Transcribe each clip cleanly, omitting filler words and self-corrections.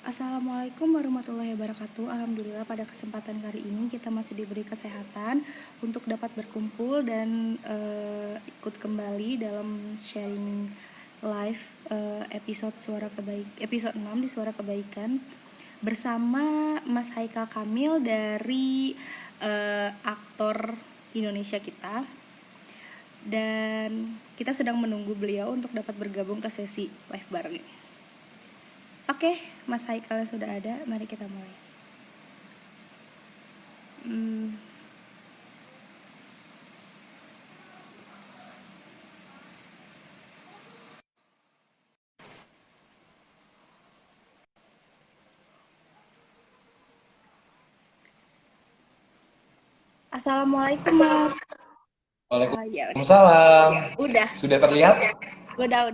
Assalamualaikum warahmatullahi wabarakatuh. Alhamdulillah pada kesempatan kali ini kita masih diberi kesehatan untuk dapat berkumpul dan ikut kembali dalam sharing live episode 6 di Suara Kebaikan bersama Mas Haikal Kamil dari aktor Indonesia kita. Dan kita sedang menunggu beliau untuk dapat bergabung ke sesi live bareng ini. Oke, Mas Haikal sudah ada, mari kita mulai. Assalamualaikum, Mas. Waalaikumsalam. Udah. Sudah terlihat? Udah.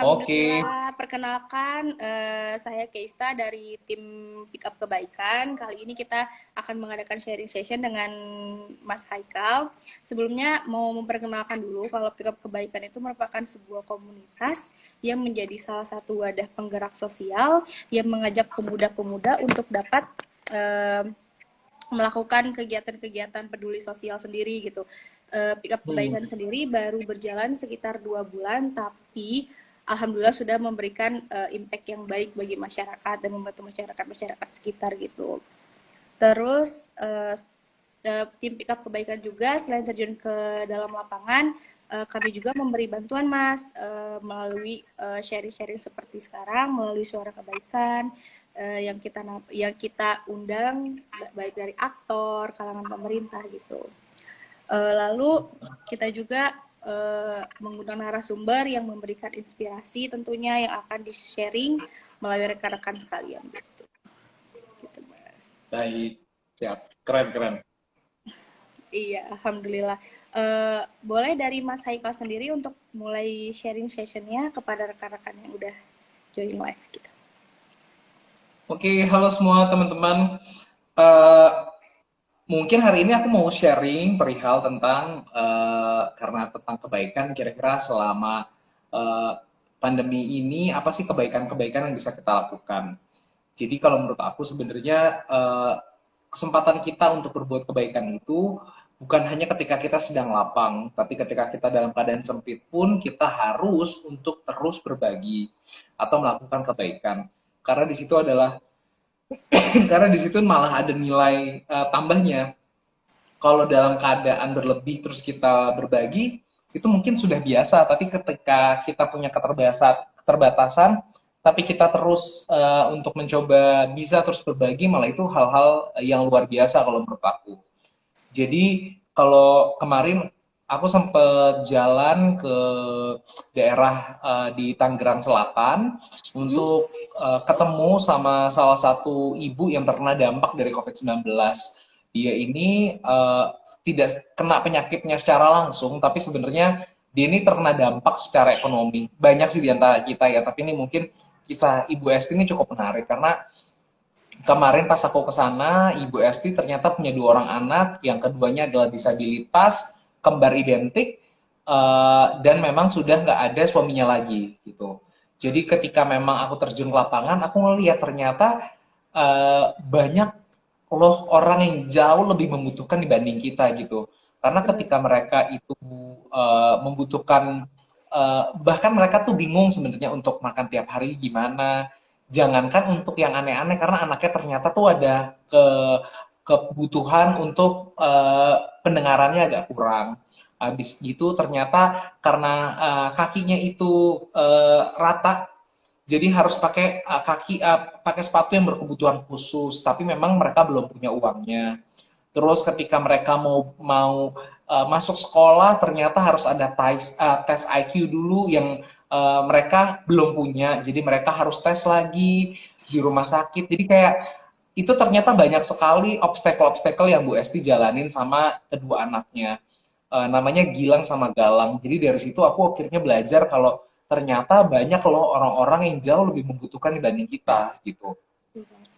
Oke. Alhamdulillah, perkenalkan saya Keista dari tim Pick Up Kebaikan. Kali ini kita akan mengadakan sharing session dengan Mas Haikal. Sebelumnya mau memperkenalkan dulu kalau Pick Up Kebaikan itu merupakan sebuah komunitas yang menjadi salah satu wadah penggerak sosial yang mengajak pemuda-pemuda untuk dapat melakukan kegiatan-kegiatan peduli sosial sendiri gitu. Pick Up Kebaikan sendiri baru berjalan sekitar 2 bulan, tapi alhamdulillah sudah memberikan impact yang baik bagi masyarakat dan membantu masyarakat sekitar gitu. Terus tim Pick Up Kebaikan juga selain terjun ke dalam lapangan, kami juga memberi bantuan Mas melalui sharing-sharing seperti sekarang melalui Suara Kebaikan yang kita undang baik dari aktor, kalangan pemerintah gitu. Lalu kita juga mengundang narasumber yang memberikan inspirasi tentunya yang akan di-sharing melalui rekan-rekan sekalian gitu. Gitu, Mas. Baik, siap. Keren. Iya, alhamdulillah. Boleh dari Mas Haikal sendiri untuk mulai sharing sessionnya kepada rekan-rekan yang udah join live gitu. Oke, halo semua teman-teman. Mungkin hari ini aku mau sharing perihal tentang karena tentang kebaikan. Kira-kira selama pandemi ini apa sih kebaikan-kebaikan yang bisa kita lakukan? Jadi kalau menurut aku sebenarnya kesempatan kita untuk berbuat kebaikan itu bukan hanya ketika kita sedang lapang, tapi ketika kita dalam keadaan sempit pun kita harus untuk terus berbagi atau melakukan kebaikan. Karena di situ adalah karena di situ malah ada nilai tambahnya. Kalau dalam keadaan berlebih terus kita berbagi, itu mungkin sudah biasa, tapi ketika kita punya keterbatasan, tapi kita terus untuk mencoba bisa terus berbagi, malah itu hal-hal yang luar biasa kalau menurut aku. Jadi kalau kemarin aku sempat jalan ke daerah di Tangerang Selatan untuk ketemu sama salah satu ibu yang terkena dampak dari COVID-19. Dia ini tidak kena penyakitnya secara langsung, tapi sebenarnya dia ini terkena dampak secara ekonomi. Banyak sih di antara kita ya, tapi ini mungkin kisah Ibu Esti ini cukup menarik karena kemarin pas aku ke sana, Ibu Esti ternyata punya 2 orang anak, yang keduanya adalah disabilitas, kembar identik, dan memang sudah nggak ada suaminya lagi gitu. Jadi ketika memang aku terjun ke lapangan, aku ngelihat ternyata banyak loh orang yang jauh lebih membutuhkan dibanding kita gitu. Karena ketika mereka itu membutuhkan, bahkan mereka tuh bingung sebenarnya untuk makan tiap hari gimana. Jangankan untuk yang aneh-aneh, karena anaknya ternyata tuh ada kebutuhan untuk pendengarannya agak kurang. Habis gitu ternyata karena kakinya itu rata, jadi harus pakai pakai sepatu yang berkebutuhan khusus, tapi memang mereka belum punya uangnya. Terus ketika mereka mau masuk sekolah, ternyata harus ada tes IQ dulu yang mereka belum punya. Jadi mereka harus tes lagi di rumah sakit. Jadi kayak itu ternyata banyak sekali obstacle-obstacle yang Bu Esti jalanin sama kedua anaknya. Namanya Gilang sama Galang. Jadi dari situ aku akhirnya belajar kalau ternyata banyak loh orang-orang yang jauh lebih membutuhkan dibanding kita gitu.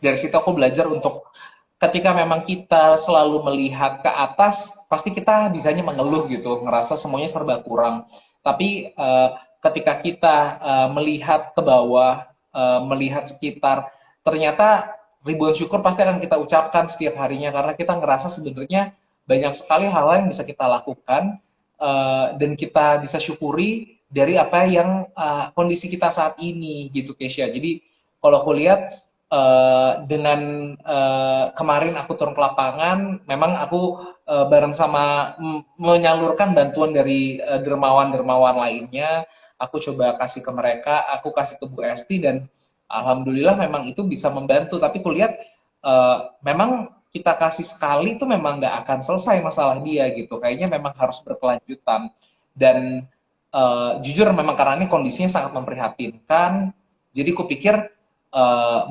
Dari situ aku belajar untuk ketika memang kita selalu melihat ke atas, pasti kita bisanya mengeluh gitu, ngerasa semuanya serba kurang. Tapi ketika kita melihat ke bawah, melihat sekitar, ternyata ribuan syukur pasti akan kita ucapkan setiap harinya karena kita ngerasa sebenarnya banyak sekali hal yang bisa kita lakukan dan kita bisa syukuri dari apa yang kondisi kita saat ini gitu Keisha. Jadi kalau aku lihat dengan kemarin aku turun ke lapangan, memang aku bareng sama menyalurkan bantuan dari dermawan-dermawan lainnya. Aku coba kasih ke mereka, aku kasih ke Bu Esti dan alhamdulillah memang itu bisa membantu. Tapi kulihat memang kita kasih sekali itu memang nggak akan selesai masalah dia gitu. Kayaknya memang harus berkelanjutan. Dan jujur memang karena ini kondisinya sangat memprihatinkan. Jadi kupikir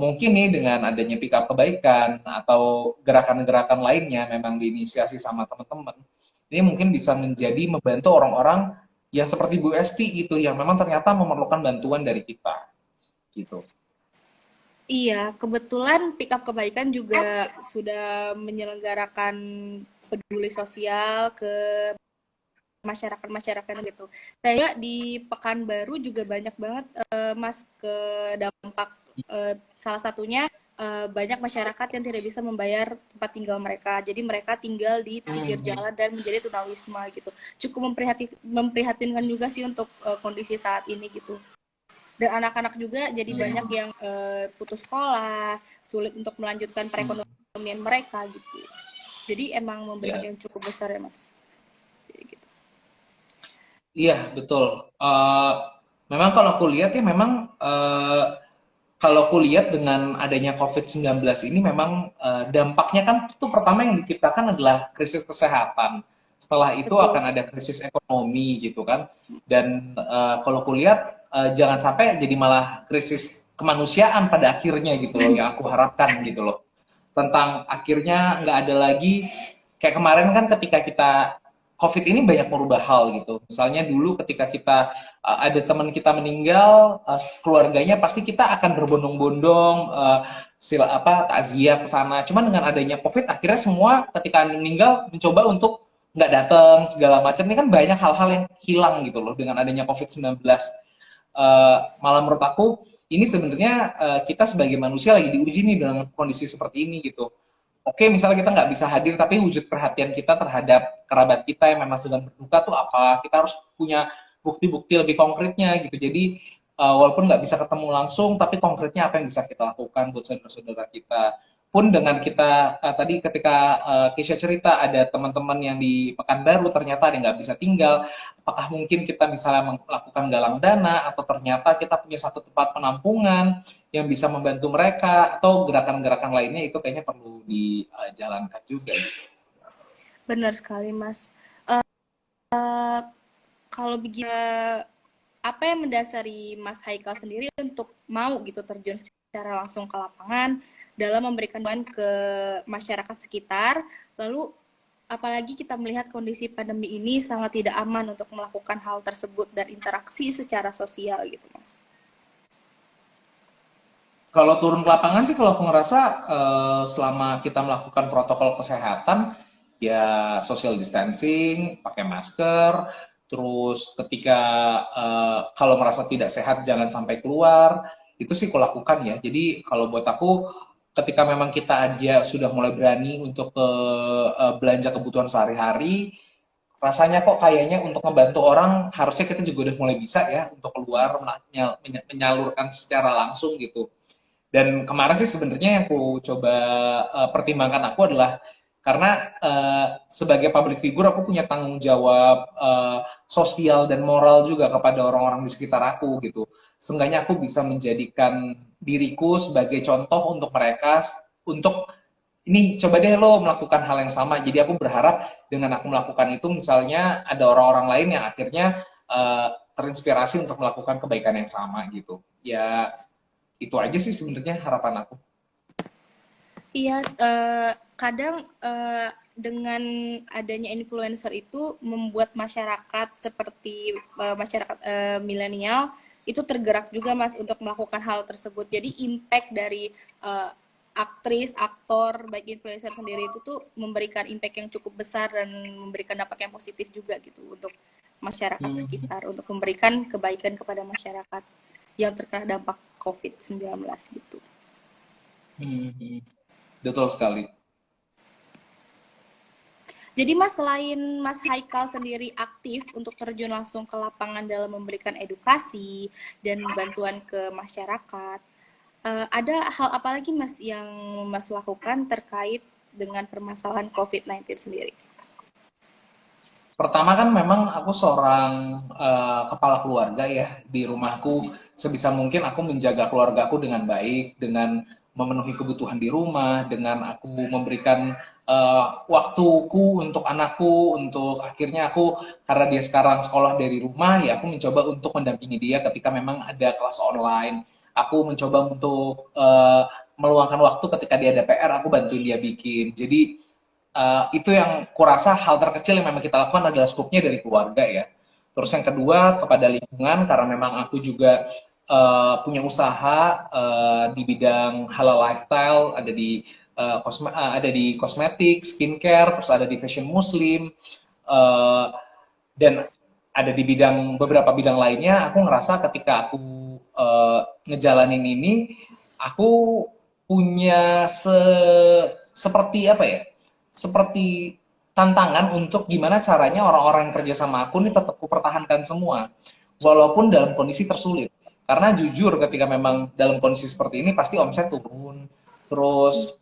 mungkin nih dengan adanya pick up kebaikan atau gerakan-gerakan lainnya memang diinisiasi sama teman-teman, ini mungkin bisa menjadi membantu orang-orang yang seperti Bu Esti gitu, yang memang ternyata memerlukan bantuan dari kita gitu. Iya, kebetulan Pick Up Kebaikan juga sudah menyelenggarakan peduli sosial ke masyarakat-masyarakat gitu. Saya di Pekanbaru juga banyak banget Mas ke dampak salah satunya banyak masyarakat yang tidak bisa membayar tempat tinggal mereka. Jadi mereka tinggal di pinggir jalan dan menjadi tunawisma gitu. Cukup memprihatinkan juga sih untuk kondisi saat ini gitu. Dan anak-anak juga jadi banyak yang putus sekolah, sulit untuk melanjutkan perekonomian mereka gitu. Jadi emang memberikan Ya, yang cukup besar ya Mas. iya betul. Memang kalau aku lihat ya memang kalau aku lihat dengan adanya COVID-19 ini memang dampaknya kan itu pertama yang diciptakan adalah krisis kesehatan. Setelah itu Betul. akan ada krisis ekonomi gitu kan. Dan kalau aku lihat jangan sampai jadi malah krisis kemanusiaan pada akhirnya gitu loh yang aku harapkan gitu loh. Tentang akhirnya nggak ada lagi kayak kemarin kan ketika kita COVID ini banyak merubah hal gitu. Misalnya dulu ketika kita ada teman kita meninggal, keluarganya pasti kita akan berbondong-bondong sila apa takziah ke sana. Cuman dengan adanya COVID akhirnya semua ketika meninggal mencoba untuk nggak datang segala macam. Ini kan banyak hal-hal yang hilang gitu loh dengan adanya COVID-19. Malah menurut aku ini sebenarnya kita sebagai manusia lagi diuji nih dengan kondisi seperti ini gitu. Oke, misalnya kita nggak bisa hadir, tapi wujud perhatian kita terhadap kerabat kita yang memang sedang berduka tuh apa? Kita harus punya bukti-bukti lebih konkretnya gitu. Jadi walaupun nggak bisa ketemu langsung, tapi konkretnya apa yang bisa kita lakukan buat saudara-saudara kita. Pun dengan kita tadi ketika Keisha cerita ada teman-teman yang di Pekanbaru ternyata ada yang nggak bisa tinggal, apakah mungkin kita misalnya melakukan galang dana atau ternyata kita punya satu tempat penampungan yang bisa membantu mereka atau gerakan-gerakan lainnya itu kayaknya perlu dijalankan juga gitu. Benar sekali Mas. Kalau begitu apa yang mendasari Mas Haikal sendiri untuk mau gitu terjun secara langsung ke lapangan dalam memberikan bantuan ke masyarakat sekitar, lalu apalagi kita melihat kondisi pandemi ini sangat tidak aman untuk melakukan hal tersebut dan interaksi secara sosial gitu Mas. Kalau turun ke lapangan sih kalau aku ngerasa selama kita melakukan protokol kesehatan ya social distancing, pakai masker, terus ketika kalau merasa tidak sehat jangan sampai keluar, itu sih aku lakukan ya. Jadi kalau buat aku ketika memang kita aja sudah mulai berani untuk belanja kebutuhan sehari-hari, rasanya kok kayaknya untuk membantu orang harusnya kita juga udah mulai bisa ya untuk keluar menyalurkan secara langsung gitu. Dan kemarin sih sebenarnya yang aku coba pertimbangkan aku adalah karena sebagai public figure aku punya tanggung jawab sosial dan moral juga kepada orang-orang di sekitar aku gitu. Seenggaknya aku bisa menjadikan diriku sebagai contoh untuk mereka untuk ini coba deh lo melakukan hal yang sama. Jadi aku berharap dengan aku melakukan itu misalnya ada orang-orang lain yang akhirnya terinspirasi untuk melakukan kebaikan yang sama gitu. Ya itu aja sih sebenarnya harapan aku. Iya, kadang dengan adanya influencer itu membuat masyarakat seperti masyarakat milenial itu tergerak juga Mas untuk melakukan hal tersebut. Jadi impact dari aktris, aktor, baik influencer sendiri itu tuh memberikan impact yang cukup besar dan memberikan dampak yang positif juga gitu untuk masyarakat sekitar untuk memberikan kebaikan kepada masyarakat yang terkena dampak COVID-19 gitu. Betul sekali. Jadi Mas, selain Mas Haikal sendiri aktif untuk terjun langsung ke lapangan dalam memberikan edukasi dan bantuan ke masyarakat, ada hal apa lagi Mas yang Mas lakukan terkait dengan permasalahan COVID-19 sendiri? Pertama kan memang aku seorang kepala keluarga ya di rumahku. Sebisa mungkin aku menjaga keluargaku dengan baik, dengan memenuhi kebutuhan di rumah, dengan aku memberikan waktuku untuk anakku, untuk akhirnya aku karena dia sekarang sekolah dari rumah, ya aku mencoba untuk mendampingi dia ketika memang ada kelas online. Aku mencoba untuk meluangkan waktu ketika dia ada PR, aku bantu dia bikin. Jadi itu yang kurasa hal terkecil yang memang kita lakukan adalah skupnya dari keluarga ya. Terus yang kedua kepada lingkungan karena memang aku juga punya usaha di bidang halal lifestyle, ada di kosmetik, skincare, terus ada di fashion muslim, uh, dan ada di beberapa bidang lainnya. Aku ngerasa ketika aku ngejalanin ini, aku punya seperti apa ya? Seperti tantangan untuk gimana caranya orang-orang yang kerja sama aku ini tetap kupertahankan semua, walaupun dalam kondisi tersulit. Karena jujur ketika memang dalam kondisi seperti ini pasti omset turun, terus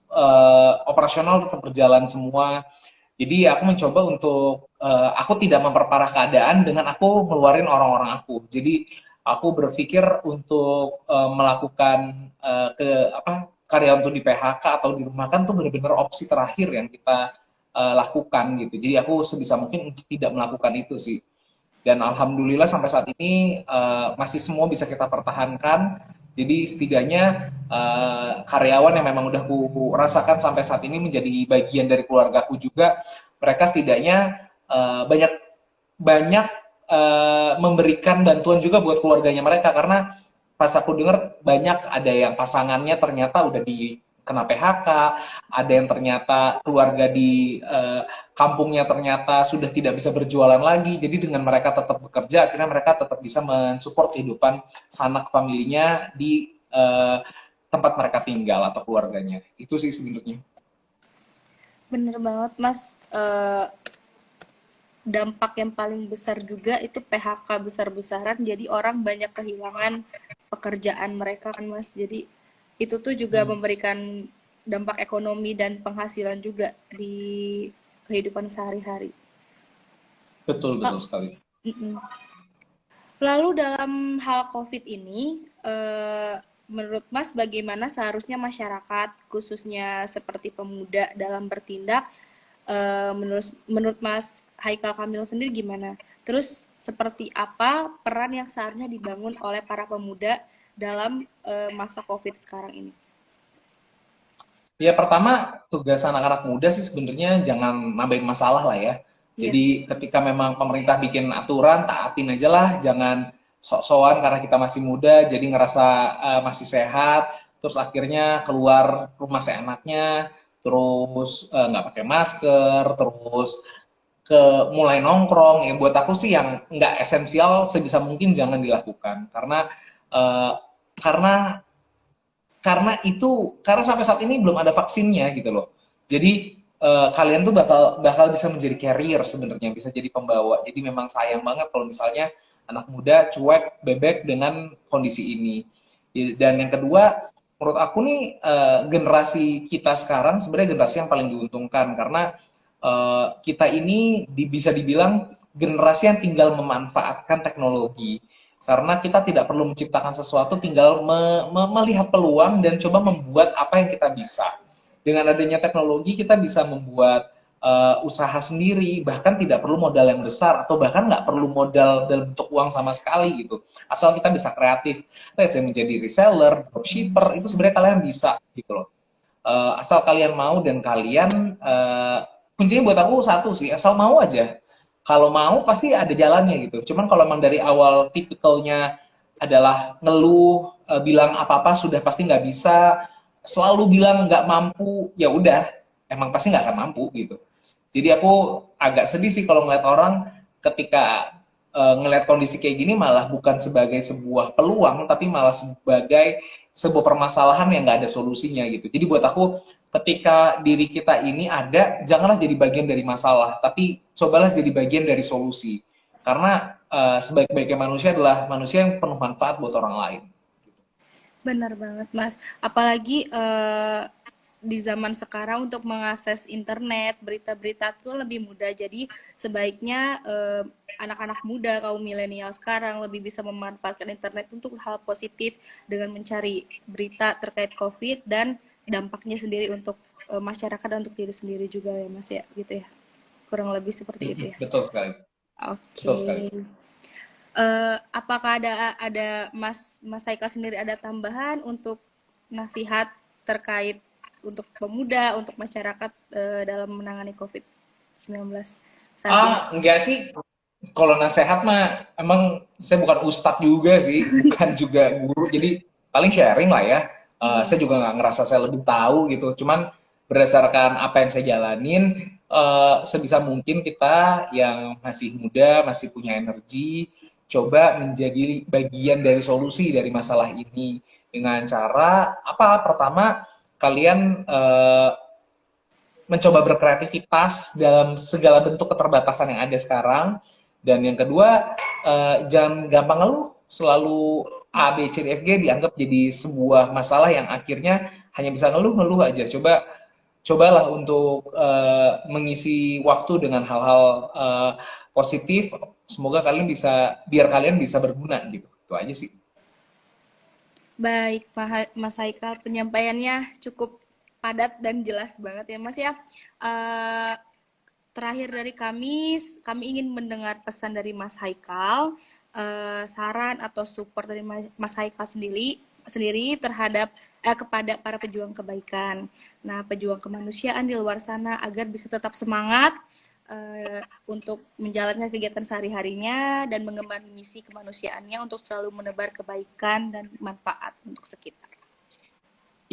operasional tetap berjalan semua. Jadi aku mencoba untuk aku tidak memperparah keadaan dengan aku ngeluarin orang-orang aku. Jadi aku berpikir untuk melakukan karyawan untuk di PHK atau dirumahkan tuh benar-benar opsi terakhir yang kita lakukan gitu. Jadi aku sebisa mungkin untuk tidak melakukan itu sih. Dan alhamdulillah sampai saat ini masih semua bisa kita pertahankan. Jadi setidaknya karyawan yang memang udah ku rasakan sampai saat ini menjadi bagian dari keluargaku juga, mereka setidaknya banyak banyak memberikan bantuan juga buat keluarganya mereka karena pas aku dengar banyak ada yang pasangannya ternyata udah kena PHK, ada yang ternyata keluarga di kampungnya ternyata sudah tidak bisa berjualan lagi. Jadi dengan mereka tetap bekerja, akhirnya mereka tetap bisa mensupport kehidupan sanak familinya di tempat mereka tinggal atau keluarganya. Itu sih sebenarnya. Bener banget Mas, dampak yang paling besar juga itu PHK besar-besaran, jadi orang banyak kehilangan pekerjaan mereka kan Mas. Jadi itu tuh juga memberikan dampak ekonomi dan penghasilan juga di kehidupan sehari-hari. Betul, betul sekali. Lalu dalam hal COVID ini, menurut Mas bagaimana seharusnya masyarakat, khususnya seperti pemuda dalam bertindak, menurut Mas Haikal Kamil sendiri gimana? Terus seperti apa peran yang seharusnya dibangun oleh para pemuda dalam masa COVID sekarang ini? Ya pertama tugas anak-anak muda sih sebenarnya jangan nambahin masalah lah ya. Iya, Jadi ketika memang pemerintah bikin aturan, taatin aja lah, jangan sok-sokan karena kita masih muda, jadi ngerasa masih sehat, terus akhirnya keluar rumah seenaknya, terus nggak pakai masker, terus ke mulai nongkrong. Ya buat aku sih yang nggak esensial sebisa mungkin jangan dilakukan eh, karena karena sampai saat ini belum ada vaksinnya gitu loh. Jadi kalian tuh bakal bisa menjadi carrier sebenarnya, bisa jadi pembawa. Jadi memang sayang banget kalau misalnya anak muda cuek bebek dengan kondisi ini. Dan yang kedua, menurut aku nih generasi kita sekarang sebenarnya generasi yang paling diuntungkan karena kita ini bisa dibilang generasi yang tinggal memanfaatkan teknologi karena kita tidak perlu menciptakan sesuatu, tinggal melihat peluang dan coba membuat apa yang kita bisa. Dengan adanya teknologi, kita bisa membuat usaha sendiri, bahkan tidak perlu modal yang besar, atau bahkan nggak perlu modal dalam bentuk uang sama sekali gitu. Asal kita bisa kreatif. Saya menjadi reseller, dropshipper, itu sebenarnya kalian bisa gitu loh. Asal kalian mau dan kalian, kuncinya buat aku satu sih, asal mau aja kalau mau pasti ada jalannya gitu. Cuman kalau emang dari awal tipikalnya adalah ngeluh, bilang apa-apa sudah pasti nggak bisa, selalu bilang nggak mampu, ya udah, emang pasti nggak akan mampu gitu. Jadi aku agak sedih sih kalau ngeliat orang ketika ngelihat kondisi kayak gini malah bukan sebagai sebuah peluang, tapi malah sebagai sebuah permasalahan yang nggak ada solusinya gitu. Jadi buat aku, ketika diri kita ini ada, janganlah jadi bagian dari masalah, tapi cobalah jadi bagian dari solusi. Karena sebaik-baiknya manusia adalah manusia yang penuh manfaat buat orang lain. Benar banget, Mas. Apalagi di zaman sekarang untuk mengakses internet, berita-berita itu lebih mudah. Jadi sebaiknya anak-anak muda, kaum milenial sekarang lebih bisa memanfaatkan internet untuk hal positif dengan mencari berita terkait COVID dan dampaknya sendiri untuk masyarakat dan untuk diri sendiri juga ya, Mas ya, gitu ya. Kurang lebih seperti itu ya. Betul sekali. Oke. Betul sekali. Apakah ada Mas Haikal sendiri ada tambahan untuk nasihat terkait untuk pemuda, untuk masyarakat dalam menangani COVID-19 saat ini? Enggak sih. Kalau nasehat mah emang saya bukan ustadz juga sih, bukan juga guru, jadi paling sharing lah ya. Saya juga nggak ngerasa saya lebih tahu gitu, cuman berdasarkan apa yang saya jalanin, sebisa mungkin kita yang masih muda, masih punya energi, coba menjadi bagian dari solusi dari masalah ini dengan cara apa? Pertama, kalian mencoba berkreativitas dalam segala bentuk keterbatasan yang ada sekarang. Dan yang kedua, jangan gampang ngeluh. Selalu A, B, C, D, F, G dianggap jadi sebuah masalah yang akhirnya hanya bisa ngeluh-ngeluh aja. Cobalah untuk mengisi waktu dengan hal-hal positif. Semoga kalian bisa, biar kalian bisa berguna gitu. Itu aja sih. Baik, Mas Haikal, penyampaiannya cukup padat dan jelas banget ya, Mas ya. Eh, Terakhir dari kami ingin mendengar pesan dari Mas Haikal, saran atau support dari Mas Haikal sendiri terhadap kepada para pejuang kebaikan. Nah, pejuang kemanusiaan di luar sana agar bisa tetap semangat untuk menjalankan kegiatan sehari-harinya dan mengemban misi kemanusiaannya untuk selalu menebar kebaikan dan manfaat untuk sekitar.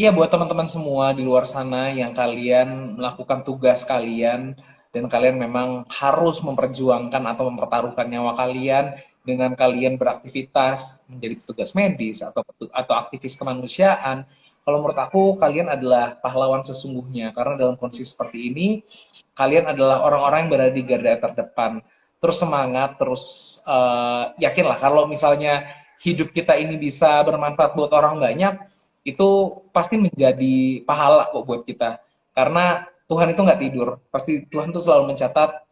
Iya, buat teman-teman semua di luar sana yang kalian melakukan tugas kalian dan kalian memang harus memperjuangkan atau mempertaruhkan nyawa kalian dengan kalian beraktivitas menjadi petugas medis atau aktivis kemanusiaan. Kalau menurut aku kalian adalah pahlawan sesungguhnya karena dalam kondisi seperti ini kalian adalah orang-orang yang berada di garda terdepan. Terus semangat, terus yakinlah kalau misalnya hidup kita ini bisa bermanfaat buat orang banyak, itu pasti menjadi pahala kok buat kita. Karena Tuhan itu nggak tidur. Pasti Tuhan tuh selalu mencatat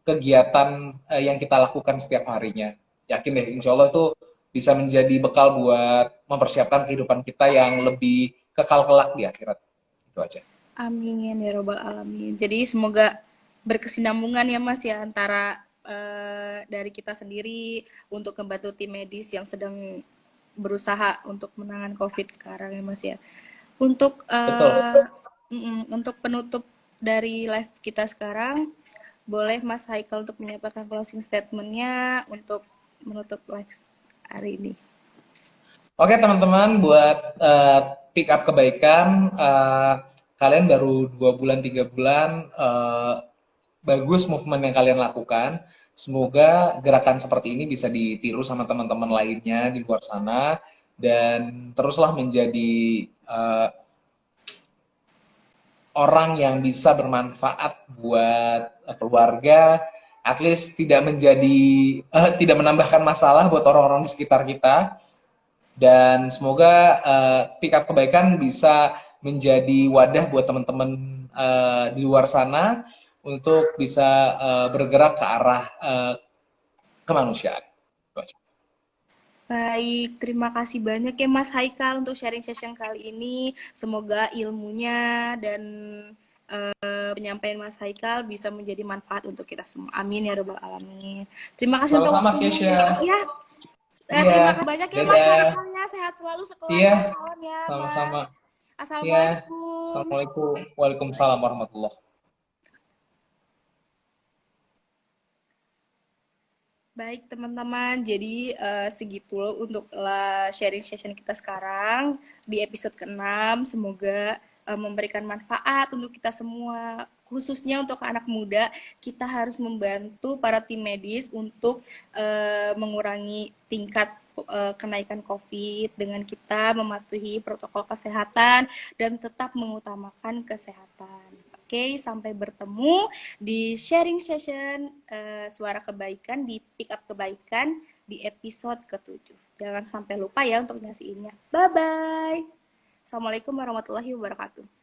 kegiatan yang kita lakukan setiap harinya. Yakin deh, insya Allah itu bisa menjadi bekal buat mempersiapkan kehidupan kita yang lebih kekal kelak di akhirat. Itu aja. Amin ya robbal alamin. Jadi semoga berkesinambungan ya Mas ya antara dari kita sendiri untuk membantu tim medis yang sedang berusaha untuk menangani COVID sekarang ya Mas ya. Untuk Betul. untuk penutup dari live kita sekarang, boleh Mas Haikal untuk menyampaikan closing statement-nya untuk menutup live hari ini. Oke teman-teman, buat pick up kebaikan, kalian baru 2 bulan 3 bulan, bagus movement yang kalian lakukan. Semoga gerakan seperti ini bisa ditiru sama teman-teman lainnya di luar sana dan teruslah menjadi orang yang bisa bermanfaat buat keluarga, at least tidak menjadi tidak menambahkan masalah buat orang-orang di sekitar kita. Dan semoga pick up kebaikan bisa menjadi wadah buat teman-teman di luar sana untuk bisa bergerak ke arah kemanusiaan. Baik, terima kasih banyak ya Mas Haikal untuk sharing session kali ini. Semoga ilmunya dan penyampaian Mas Haikal bisa menjadi manfaat untuk kita semua. Amin ya robbal alamin. Terima kasih untuk Sama-sama waktunya Keisha. ya. Iya, Terima kasih banyak ya Mas dadah. Haikalnya. Sehat selalu Iya, sekeluarga. Salam ya sama-sama. Mas. Iya, Assalamualaikum. Assalamualaikum. Waalaikumsalam warahmatullahi. Baik teman-teman, jadi segitu untuk sharing session kita sekarang di episode ke-6. Semoga memberikan manfaat untuk kita semua, khususnya untuk anak muda, kita harus membantu para tim medis untuk mengurangi tingkat kenaikan COVID dengan kita mematuhi protokol kesehatan dan tetap mengutamakan kesehatan. Oke, sampai bertemu di sharing session Suara Kebaikan di Pick Up Kebaikan di episode ke-7. Jangan sampai lupa ya untuk nyasiinnya. Bye-bye. Assalamualaikum warahmatullahi wabarakatuh.